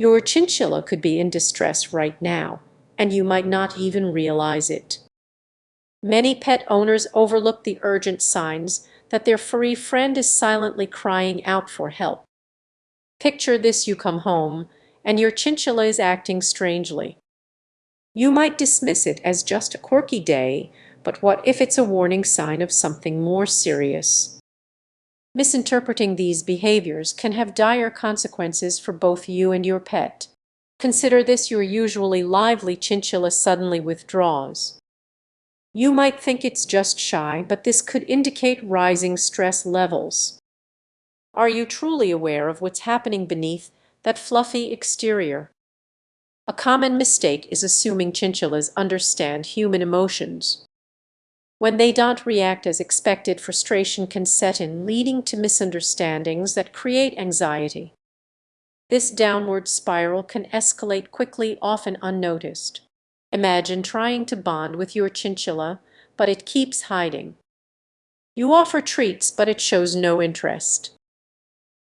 Your chinchilla could be in distress right now, and you might not even realize it. Many pet owners overlook the urgent signs that their furry friend is silently crying out for help. Picture this: you come home, and your chinchilla is acting strangely. You might dismiss it as just a quirky day, but what if it's a warning sign of something more serious? Misinterpreting these behaviors can have dire consequences for both you and your pet. Consider this: your usually lively chinchilla suddenly withdraws. You might think it's just shy, but this could indicate rising stress levels. Are you truly aware of what's happening beneath that fluffy exterior? A common mistake is assuming chinchillas understand human emotions. When they don't react as expected, frustration can set in, leading to misunderstandings that create anxiety. This downward spiral can escalate quickly, often unnoticed. Imagine trying to bond with your chinchilla, but it keeps hiding. You offer treats, but it shows no interest.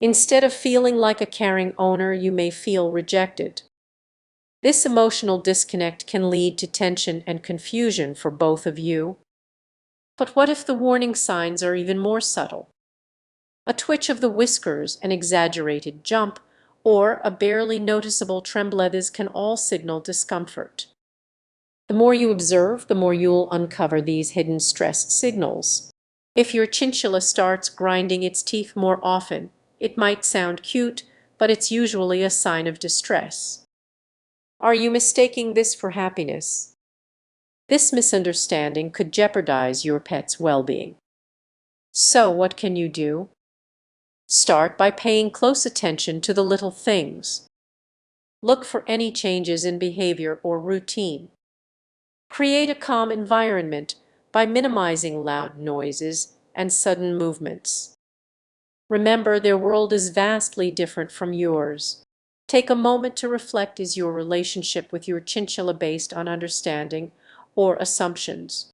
Instead of feeling like a caring owner, you may feel rejected. This emotional disconnect can lead to tension and confusion for both of you. But what if the warning signs are even more subtle? A twitch of the whiskers, an exaggerated jump, or a barely noticeable trembledes can all signal discomfort. The more you observe, the more you'll uncover these hidden stress signals. If your chinchilla starts grinding its teeth more often, it might sound cute, but it's usually a sign of distress. Are you mistaking this for happiness? This misunderstanding could jeopardize your pet's well-being. So what can you do? Start by paying close attention to the little things. Look for any changes in behavior or routine. Create a calm environment by minimizing loud noises and sudden movements. Remember, their world is vastly different from yours. Take a moment to reflect: is your relationship with your chinchilla based on understanding or assumptions?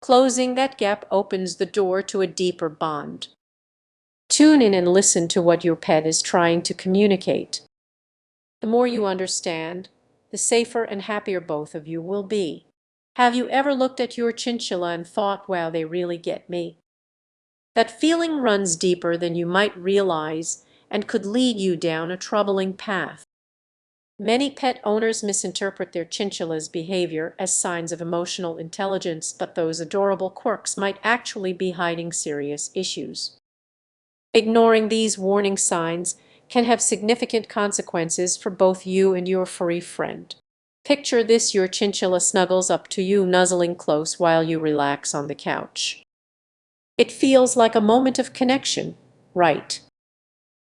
Closing that gap opens the door to a deeper bond. Tune in and listen to what your pet is trying to communicate. The more you understand, the safer and happier both of you will be. Have you ever looked at your chinchilla and thought, wow, they really get me? That feeling runs deeper than you might realize and could lead you down a troubling path. Many pet owners misinterpret their chinchilla's behavior as signs of emotional intelligence, but those adorable quirks might actually be hiding serious issues. Ignoring these warning signs can have significant consequences for both you and your furry friend. Picture this: your chinchilla snuggles up to you, nuzzling close while you relax on the couch. It feels like a moment of connection, right?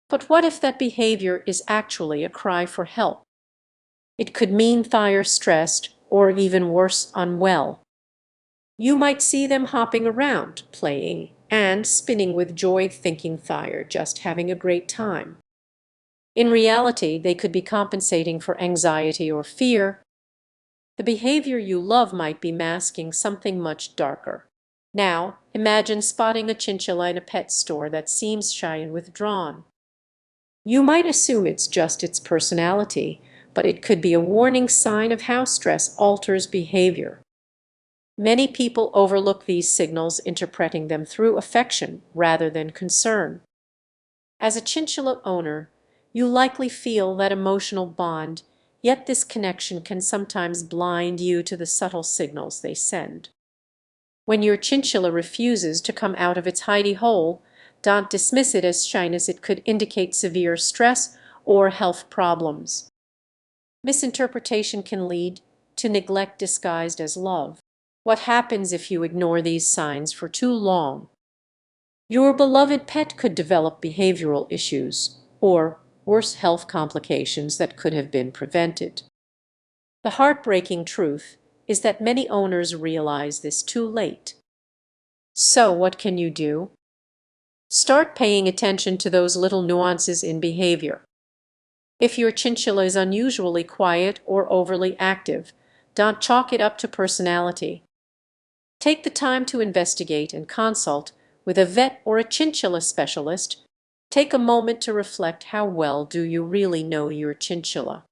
But what if that behavior is actually a cry for help? It could mean they're stressed, or even worse, unwell. You might see them hopping around, playing, and spinning with joy, thinking they're just having a great time. In reality, they could be compensating for anxiety or fear. The behavior you love might be masking something much darker. Now, imagine spotting a chinchilla in a pet store that seems shy and withdrawn. You might assume it's just its personality, but it could be a warning sign of how stress alters behavior. Many people overlook these signals, interpreting them through affection rather than concern. As a chinchilla owner, you likely feel that emotional bond, yet this connection can sometimes blind you to the subtle signals they send. When your chinchilla refuses to come out of its hidey hole, don't dismiss it as shyness. It could indicate severe stress or health problems. Misinterpretation can lead to neglect disguised as love. What happens if you ignore these signs for too long? Your beloved pet could develop behavioral issues or worse, health complications that could have been prevented. The heartbreaking truth is that many owners realize this too late. So what can you do? Start paying attention to those little nuances in behavior. If your chinchilla is unusually quiet or overly active, don't chalk it up to personality. Take the time to investigate and consult with a vet or a chinchilla specialist Take a moment to reflect, how well do you really know your chinchilla?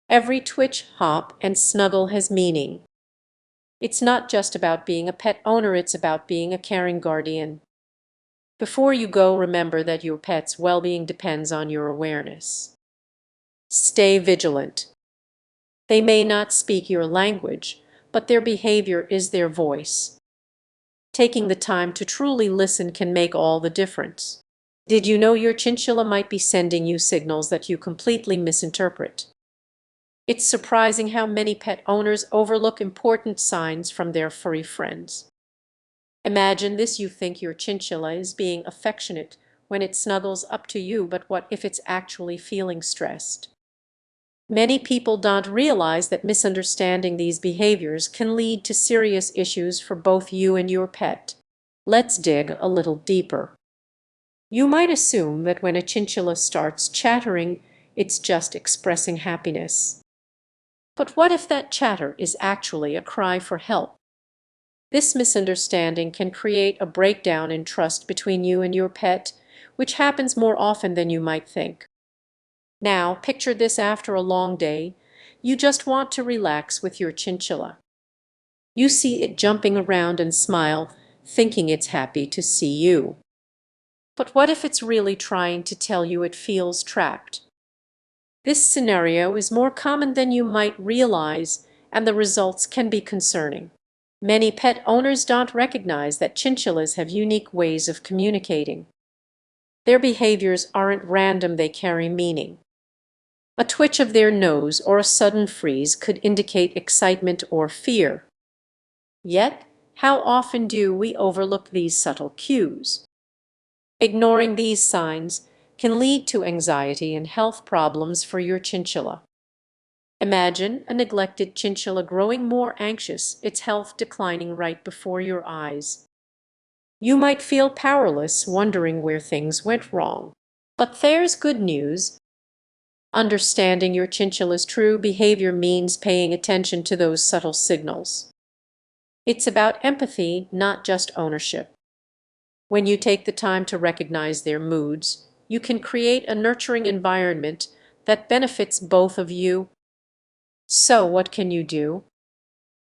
Every twitch, hop, and snuggle has meaning. It's not just about being a pet owner, it's about being a caring guardian. Before you go, remember that your pet's well-being depends on your awareness. Stay vigilant. They may not speak your language, but their behavior is their voice. Taking the time to truly listen can make all the difference. Did you know your chinchilla might be sending you signals that you completely misinterpret? It's surprising how many pet owners overlook important signs from their furry friends. Imagine this: you think your chinchilla is being affectionate when it snuggles up to you, but what if it's actually feeling stressed? Many people don't realize that misunderstanding these behaviors can lead to serious issues for both you and your pet. Let's dig a little deeper. You might assume that when a chinchilla starts chattering, it's just expressing happiness. But what if that chatter is actually a cry for help? This misunderstanding can create a breakdown in trust between you and your pet, which happens more often than you might think. Now, picture this: after a long day, you just want to relax with your chinchilla. You see it jumping around and smile, thinking it's happy to see you. But what if it's really trying to tell you it feels trapped? This scenario is more common than you might realize, and the results can be concerning. Many pet owners don't recognize that chinchillas have unique ways of communicating. Their behaviors aren't random, they carry meaning. A twitch of their nose or a sudden freeze could indicate excitement or fear. Yet, how often do we overlook these subtle cues? Ignoring these signs can lead to anxiety and health problems for your chinchilla. Imagine a neglected chinchilla growing more anxious, its health declining right before your eyes. You might feel powerless, wondering where things went wrong. But there's good news. Understanding your chinchilla's true behavior means paying attention to those subtle signals. It's about empathy, not just ownership. When you take the time to recognize their moods, you can create a nurturing environment that benefits both of you. So, what can you do?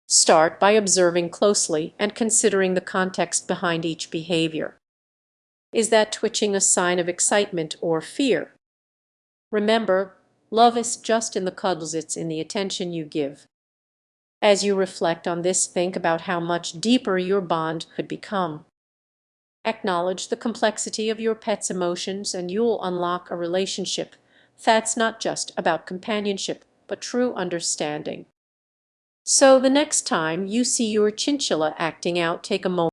Start by observing closely and considering the context behind each behavior. Is that twitching a sign of excitement or fear? Remember, love is just in the cuddles, it's in the attention you give. As you reflect on this, think about how much deeper your bond could become. Acknowledge the complexity of your pet's emotions, and you'll unlock a relationship that's not just about companionship, but true understanding. So the next time you see your chinchilla acting out, take a moment